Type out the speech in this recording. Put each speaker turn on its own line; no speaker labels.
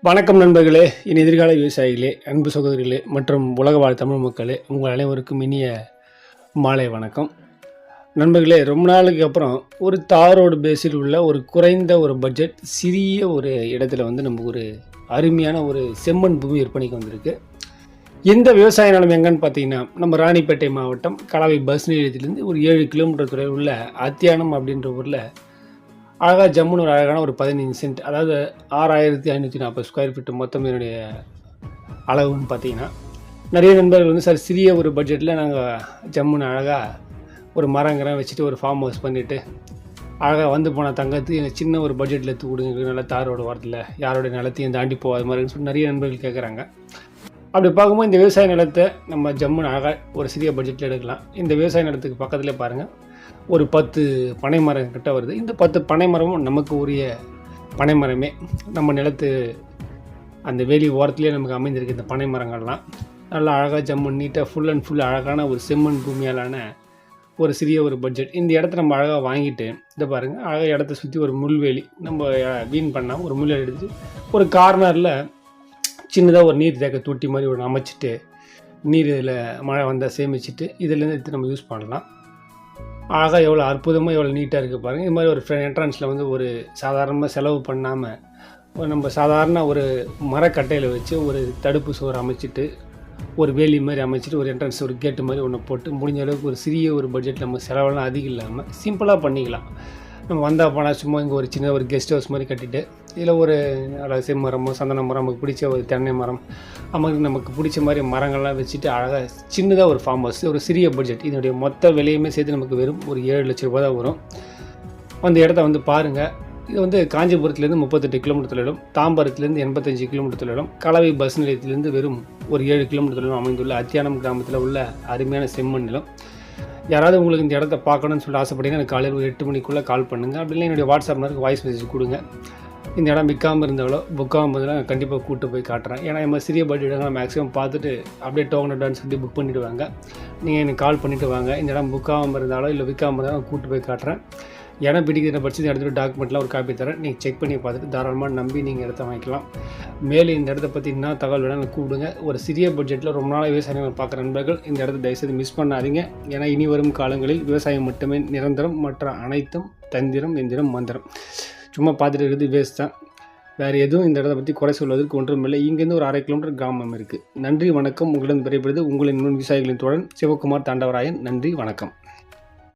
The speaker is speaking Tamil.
வணக்கம் நண்பர்களே, என் எதிர்கால விவசாயிகளே, அன்பு சகோதரிகளே மற்றும் உலக வாழ் தமிழ் மக்களே, உங்கள் அனைவருக்கும் இனிய மாலை வணக்கம். நண்பர்களே, ரொம்ப நாளுக்கு அப்புறம் ஒரு தார் ரோடு பேஸில் உள்ள ஒரு குறைந்த ஒரு பட்ஜெட் சிறிய ஒரு இடத்துல நமக்கு ஒரு அருமையான ஒரு செம்மண் பூமி விற்பனைக்கு வந்திருக்கு. இந்த விவசாய நிலம் எங்கன்னு பார்த்தீங்கன்னா, நம்ம ராணிப்பேட்டை மாவட்டம் கலவை பஸ் நிலையத்திலேருந்து ஒரு 7 கிலோமீட்டர் தொலைவில் உள்ள அத்தியானம் அப்படின்ற ஊரில் அழகாக ஜம்முன்னு ஒரு அழகான ஒரு 15 சென்ட், அதாவது 6540 ஸ்கொயர் ஃபீட்டு மொத்தம் என்னுடைய அளவுன்னு பார்த்தீங்கன்னா, நிறைய நண்பர்கள் சார் சிறிய ஒரு பட்ஜெட்டில் நாங்கள் ஜம்முன்னு அழகாக ஒரு மரங்கரம் வச்சுட்டு ஒரு ஃபார்ம் ஹவுஸ் பண்ணிவிட்டு அழகாக வந்து போன தங்கத்து எனக்கு சின்ன ஒரு பட்ஜெட்டில் எடுத்து கொடுங்க, நல்லா தாரோட வாரத்தில் யாரோடைய நிலத்தையும் தாண்டி போகாத மாதிரின்னு சொல்லி நிறைய நண்பர்கள் கேட்குறாங்க. அப்படி பார்க்கும்போது இந்த விவசாய நிலத்தை நம்ம ஜம்முன்னு அழகாக ஒரு சிறிய பட்ஜெட்டில் எடுக்கலாம். இந்த விவசாய நிலத்துக்கு பக்கத்துலேயே பாருங்கள், ஒரு 10 பனை மரம் கிட்ட வருது. இந்த 10 பனை மரமும் நமக்கு உரிய பனை மரமே. நம்ம நிலத்து அந்த வேலி ஓரத்துலேயே நமக்கு அமைந்திருக்கு. இந்த பனை மரங்கள்லாம் நல்லா அழகாக ஜம்மன் நீட்டாக ஃபுல் அண்ட் ஃபுல் அழகான ஒரு செம்மண் பூமியாலான ஒரு சிறிய ஒரு பட்ஜெட். இந்த இடத்த நம்ம அழகாக வாங்கிட்டு இதை பாருங்கள், அழகாக இடத்த சுற்றி ஒரு முள்வேலி நம்ம வீண் பண்ணாமல் ஒரு முள்வேலி எடுத்து ஒரு கார்னரில் சின்னதாக ஒரு நீர் தேக்க தொட்டி மாதிரி ஒன்று அமைச்சிட்டு நீர் இதில் மழை வந்தால் சேமிச்சுட்டு இதிலேருந்து எடுத்து நம்ம யூஸ் பண்ணலாம். அழகாக எவ்வளோ அற்புதமாக எவ்வளோ நீட்டாக இருக்குது பாருங்கள். இது மாதிரி ஒரு என்ட்ரன்ஸில் ஒரு சாதாரணமாக செலவு பண்ணாமல் நம்ம சாதாரண ஒரு மரக்கட்டையில் வச்சு ஒரு தடுப்பு சுவர் அமைச்சிட்டு ஒரு வேலி மாதிரி அமைச்சிட்டு ஒரு என்ட்ரன்ஸ் ஒரு கேட்டு மாதிரி ஒன்று போட்டு முடிஞ்ச அளவுக்கு ஒரு சிறிய ஒரு பட்ஜெட்டில் நம்ம செலவெல்லாம் அதிகம் இல்லாமல் சிம்பிளாக பண்ணிக்கலாம். நம்ம வந்தால் போனால் சும்மா இங்கே ஒரு சின்ன ஒரு கெஸ்ட் ஹவுஸ் மாதிரி கட்டிட்டு இதில் ஒரு செம்மரமோ சந்தன மரம் நமக்கு பிடிச்ச ஒரு தென்னை மரம் நமக்கு பிடிச்ச மாதிரி மரங்கள்லாம் வச்சுட்டு அழகாக சின்னதாக ஒரு ஃபார்ம் ஹவுஸ் ஒரு சிறிய பட்ஜெட். இதனுடைய மொத்த விலையுமே சேர்த்து நமக்கு வெறும் ஒரு 7 லட்ச ரூபா தான் வரும். அந்த இடத்த பாருங்கள். இது காஞ்சிபுரத்துலேருந்து 38 கிலோமீட்டர் தொலைவிலும், தாம்பரத்துலேருந்து 85 கிலோமீட்டர் தொலைவிலும், கலவை பஸ் நிலையத்திலேருந்து வெறும் ஒரு 7 கிலோமீட்டர் தொலைவிலும் அமைந்துள்ள அத்தியானம் கிராமத்தில் உள்ள அருமையான செம்மண் நிலம். யாராவது உங்களுக்கு இந்த இடத்த பார்க்கணும்னு சொல்லிட்டு ஆசைப்பட்டீங்கன்னா எனக்கு காலையில் ஒரு 8 மணிக்குள்ளே கால் பண்ணுங்கள். அப்படின்னா என்னுடைய வாட்ஸ்அப் நம்பருக்கு வாய்ஸ் மெசேஜ் கொடுங்க. இந்த இடம் விற்காமல் இருந்தாலோ புக்காமல் இருந்தாலும் கண்டிப்பாக கூப்பிட்டு போய் காட்டுறேன். ஏன்னா நம்ம சிறிய பட்ஜெட்டாக மேக்ஸிமம் பார்த்துட்டு அப்படியே டோக்கன் அட்வான்ஸ் சொல்லி புக் பண்ணிவிட்டு வாங்க. நீங்கள் எனக்கு கால் பண்ணிவிட்டு வாங்க. இந்த இடம் புக்காமல் இருந்தாலோ இல்லை விற்காமல் இருந்தாலும் கூப்பிட்டு போய் காட்டுறேன். இடம் பிடிக்கிற பட்சம் இடத்துல டாக்குமெண்ட்லாம் ஒரு காப்பி தரேன். நீங்கள் செக் பண்ணி பார்த்துட்டு தாராளமாக நம்பி நீங்கள் இடத்த வாங்கிக்கலாம். மேலே இந்த இடத்த பற்றி என்ன தகவல் வேணாலும் கூப்பிடுங்க. ஒரு சிறிய பட்ஜெட்டில் ரொம்ப நாளாக விவசாயம் பார்க்குற நண்பர்கள் இந்த இடத்த தயவுசெய்து மிஸ் பண்ணாதீங்க. ஏன்னா இனி வரும் காலங்களில் விவசாயம் மட்டுமே நிரந்தரம், மற்ற அனைத்தும் தந்திரம், எந்திரம், மந்திரம். சும்மா பார்த்துட்டு இருக்கிறது வேஸ்ட் தான். வேறு எதுவும் இந்த இடத்த பற்றி குறை சொல்வதற்கு ஒன்றும் இல்லை. இங்கேருந்து ஒரு 1/2 கிலோமீட்டர் கிராமம் இருக்குது. நன்றி, வணக்கம். உங்களிடம் விரைப்படுது உங்களின் விவசாயிகளின் தோழன் சிவகுமார் தாண்டவராயன். நன்றி, வணக்கம்.